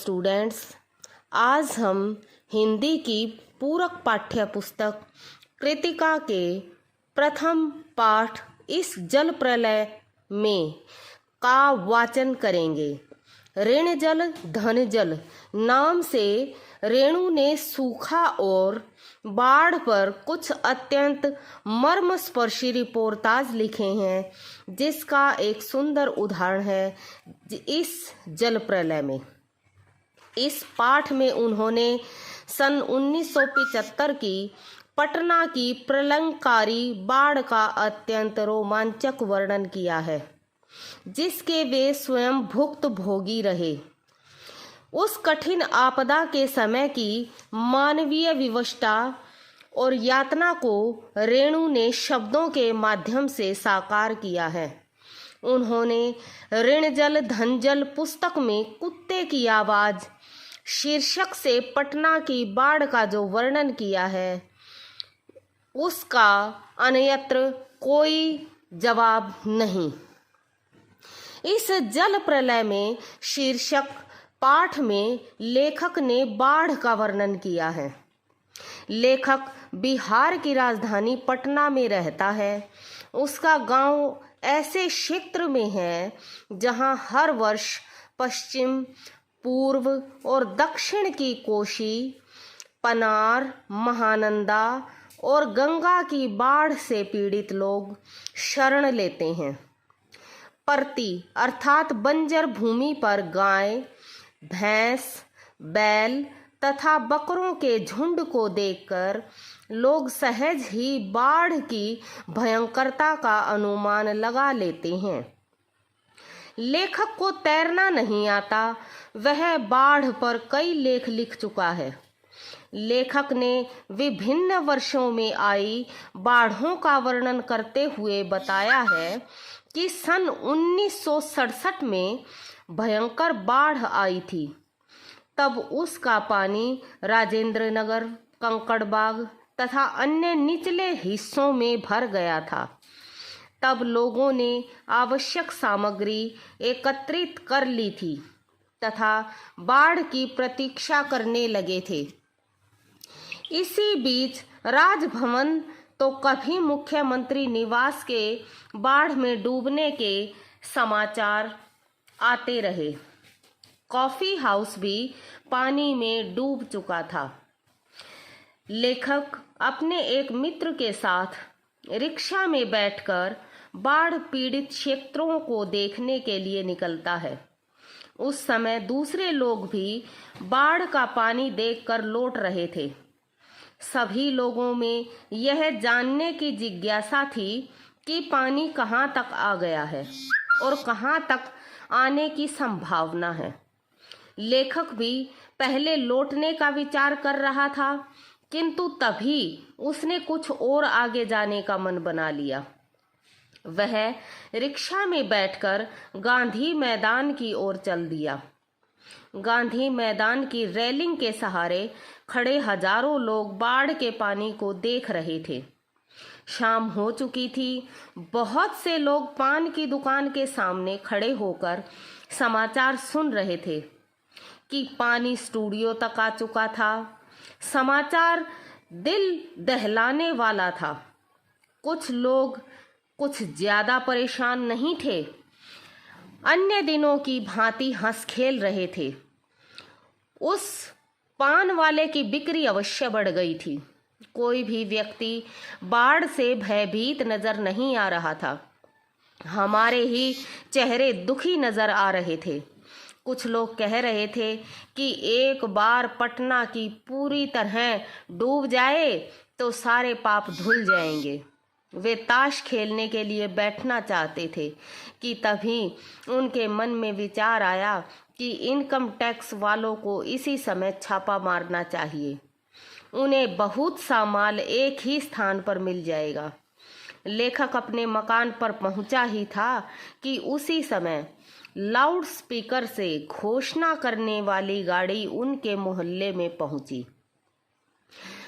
Students, आज हम हिंदी की पूरक पाठ्य पुस्तक कृतिका के प्रथम पाठ इस जल प्रलय में का वाचन करेंगे। ऋण जल धन जल नाम से रेणु ने सूखा और बाढ़ पर कुछ अत्यंत मर्मस्पर्शी रिपोर्टाज लिखे हैं, जिसका एक सुंदर उदाहरण है इस जल प्रलय में। इस पाठ में उन्होंने सन 1975 की पटना की प्रलंकारी बाढ़ का अत्यंत रोमांचक वर्णन किया है, जिसके वे स्वयं भुक्तभोगी रहे। उस कठिन आपदा के समय की मानवीय विवशता और यातना को रेणु ने शब्दों के माध्यम से साकार किया है। उन्होंने ऋण जल धन जल पुस्तक में कुत्ते की आवाज शीर्षक से पटना की बाढ़ का जो वर्णन किया है, उसका अन्यत्र कोई जवाब नहीं। इस जल प्रलय में शीर्षक पाठ में लेखक ने बाढ़ का वर्णन किया है। लेखक बिहार की राजधानी पटना में रहता है। उसका गांव ऐसे क्षेत्र में है जहां हर वर्ष पश्चिम, पूर्व और दक्षिण की कोसी, पनार, महानंदा और गंगा की बाढ़ से पीड़ित लोग शरण लेते हैं। परती अर्थात बंजर भूमि पर गाय, भैंस, बैल तथा बकरों के झुंड को देखकर लोग सहज ही बाढ़ की भयंकरता का अनुमान लगा लेते हैं। लेखक को तैरना नहीं आता, वह बाढ़ पर कई लेख लिख चुका है। लेखक ने विभिन्न वर्षों में आई बाढ़ों का वर्णन करते हुए बताया है कि सन 1967 में भयंकर बाढ़ आई थी। तब उसका पानी राजेंद्र नगर, कंकड़बाग तथा अन्य निचले हिस्सों में भर गया था। तब लोगों ने आवश्यक सामग्री एकत्रित कर ली थी तथा बाढ़ की प्रतीक्षा करने लगे थे। इसी बीच राजभवन तो कभी मुख्यमंत्री निवास के बाढ़ में डूबने के समाचार आते रहे। कॉफी हाउस भी पानी में डूब चुका था। लेखक अपने एक मित्र के साथ रिक्शा में बैठकर बाढ़ पीड़ित क्षेत्रों को देखने के लिए निकलता है। उस समय दूसरे लोग भी बाढ़ का पानी देखकर लौट रहे थे। सभी लोगों में यह जानने की जिज्ञासा थी कि पानी कहाँ तक आ गया है और कहाँ तक आने की संभावना है। लेखक भी पहले लौटने का विचार कर रहा था, किंतु तभी उसने कुछ और आगे जाने का मन बना लिया। वह रिक्शा में बैठकर गांधी मैदान की ओर चल दिया। गांधी मैदान की रेलिंग के सहारे खड़े हजारों लोग बाढ़ के पानी को देख रहे थे। शाम हो चुकी थी। बहुत से लोग पान की दुकान के सामने खड़े होकर समाचार सुन रहे थे कि पानी स्टूडियो तक आ चुका था। समाचार दिल दहलाने वाला था। कुछ लोग कुछ ज्यादा परेशान नहीं थे, अन्य दिनों की भांति हंस खेल रहे थे। उस पान वाले की बिक्री अवश्य बढ़ गई थी। कोई भी व्यक्ति बाढ़ से भयभीत नजर नहीं आ रहा था। हमारे ही चेहरे दुखी नजर आ रहे थे। कुछ लोग कह रहे थे कि एक बार पटना की पूरी तरह डूब जाए तो सारे पाप धुल जाएंगे। वे ताश खेलने के लिए बैठना चाहते थे कि तभी उनके मन में विचार आया कि इनकम टैक्स वालों को इसी समय छापा मारना चाहिए। उन्हें बहुत सा माल एक ही स्थान पर मिल जाएगा। लेखक अपने मकान पर पहुंचा ही था कि उसी समय लाउड स्पीकर से घोषणा करने वाली गाड़ी उनके मोहल्ले में पहुंची।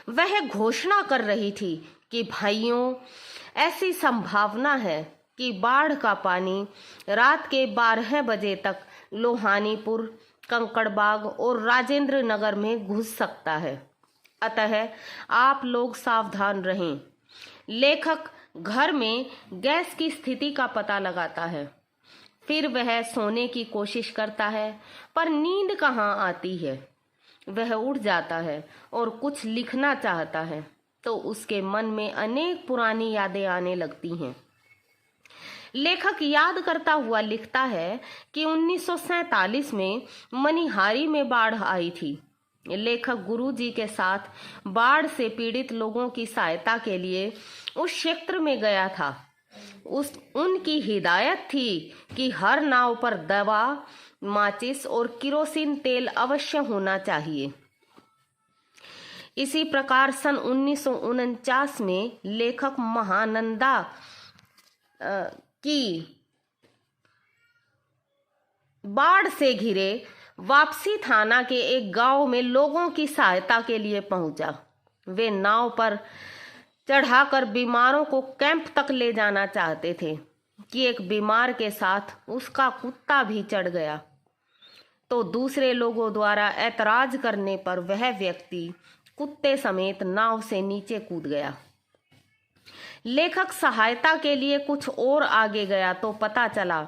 वह घोषणा कर रही थी कि भाइयों, ऐसी संभावना है कि बाढ़ का पानी रात के 12 बजे तक लोहानीपुर, कंकड़बाग और राजेंद्र नगर में घुस सकता है, अतः आप लोग सावधान रहें। लेखक घर में गैस की स्थिति का पता लगाता है। फिर वह सोने की कोशिश करता है, पर नींद कहाँ आती है। वह उठ जाता है और कुछ लिखना चाहता है, तो उसके मन में अनेक पुरानी यादें आने लगती हैं। लेखक याद करता हुआ लिखता है कि 1947 में मनिहारी में बाढ़ आई थी। लेखक गुरुजी के साथ बाढ़ से पीड़ित लोगों की सहायता के लिए उस क्षेत्र में गया था। उनकी हिदायत थी कि हर नाव पर दवा, माचिस और किरोसिन तेल अवश्य होना चाहिए। इसी प्रकार सन 1949 में लेखक महानंदा की बाढ़ से घिरे वापसी थाना के एक गांव में लोगों की सहायता के लिए पहुंचा। वे नाव पर चढ़ाकर बीमारों को कैंप तक ले जाना चाहते थे कि एक बीमार के साथ उसका कुत्ता भी चढ़ गया, तो दूसरे लोगों द्वारा ऐतराज करने पर वह व्यक्ति कुत्ते समेत नाव से नीचे कूद गया। लेखक सहायता के लिए कुछ और आगे गया तो पता चला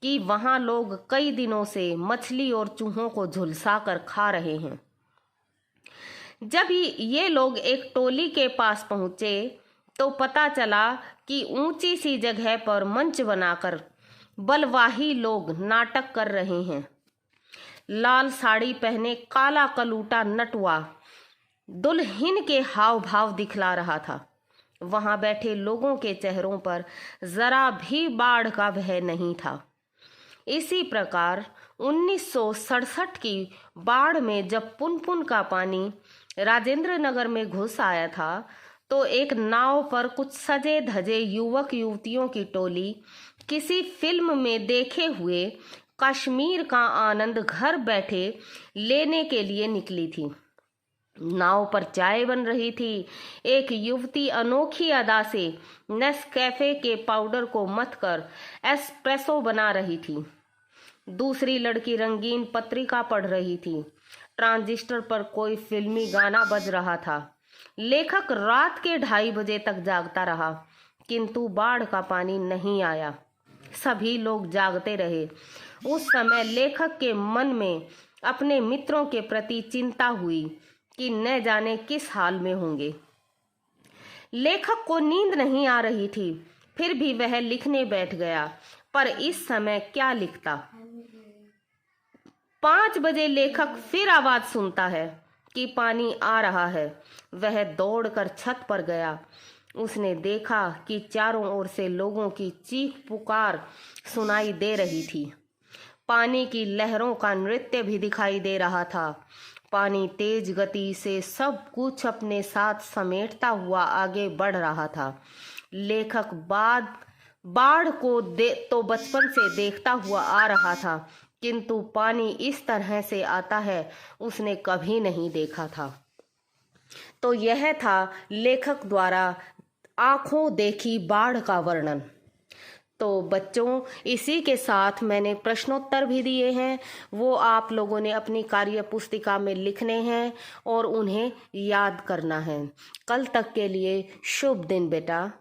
कि वहां लोग कई दिनों से मछली और चूहों को झुलसा कर खा रहे हैं। जब ये लोग एक टोली के पास पहुंचे तो पता चला कि ऊंची सी जगह पर मंच बनाकर बलवाही लोग नाटक कर रहे हैं। लाल साड़ी पहने काला कलूटा नटुआ दुल्हन के हाव भाव दिखला रहा था। वहां बैठे लोगों के चेहरों पर जरा भी बाढ़ का भय नहीं था। इसी प्रकार 1967 की बाढ़ में जब पुनपुन का पानी राजेंद्र नगर में घुस आया था, तो एक नाव पर कुछ सजे धजे युवक युवतियों की टोली किसी फिल्म में देखे हुए कश्मीर का आनंद घर बैठे लेने के लिए निकली थी। नाव पर चाय बन रही थी। एक युवती अनोखी अदा से नेस्कैफे के पाउडर को मथकर एस्प्रेसो बना रही थी। दूसरी लड़की रंगीन पत्रिका पढ़ रही थी। ट्रांजिस्टर पर कोई फिल्मी गाना बज रहा था। लेखक रात के 2:30 बजे तक जागता रहा, किंतु बाढ़ का पानी नहीं आया। सभी लोग जागते रहे। उस समय लेखक के मन में अपने मित्रों के प्रति चिंता हुई कि न जाने किस हाल में होंगे। लेखक को नींद नहीं आ रही थी, फिर भी वह लिखने बैठ गया, पर इस समय क्या लिखता। 5 बजे लेखक फिर आवाज सुनता है कि पानी आ रहा है। वह दौड़कर छत पर गया। उसने देखा कि चारों ओर से लोगों की चीख पुकार सुनाई दे रही थी। पानी की लहरों का नृत्य भी दिखाई दे रहा था। पानी तेज गति से सब कुछ अपने साथ समेटता हुआ आगे बढ़ रहा था। लेखक बाढ़ को तो बचपन से देखता हुआ आ रहा था, किंतु पानी इस तरह से आता है उसने कभी नहीं देखा था। तो यह था लेखक द्वारा आंखों देखी बाढ़ का वर्णन। तो बच्चों, इसी के साथ मैंने प्रश्नोत्तर भी दिए हैं, वो आप लोगों ने अपनी कार्य पुस्तिका में लिखने हैं और उन्हें याद करना है। कल तक के लिए शुभ दिन बेटा।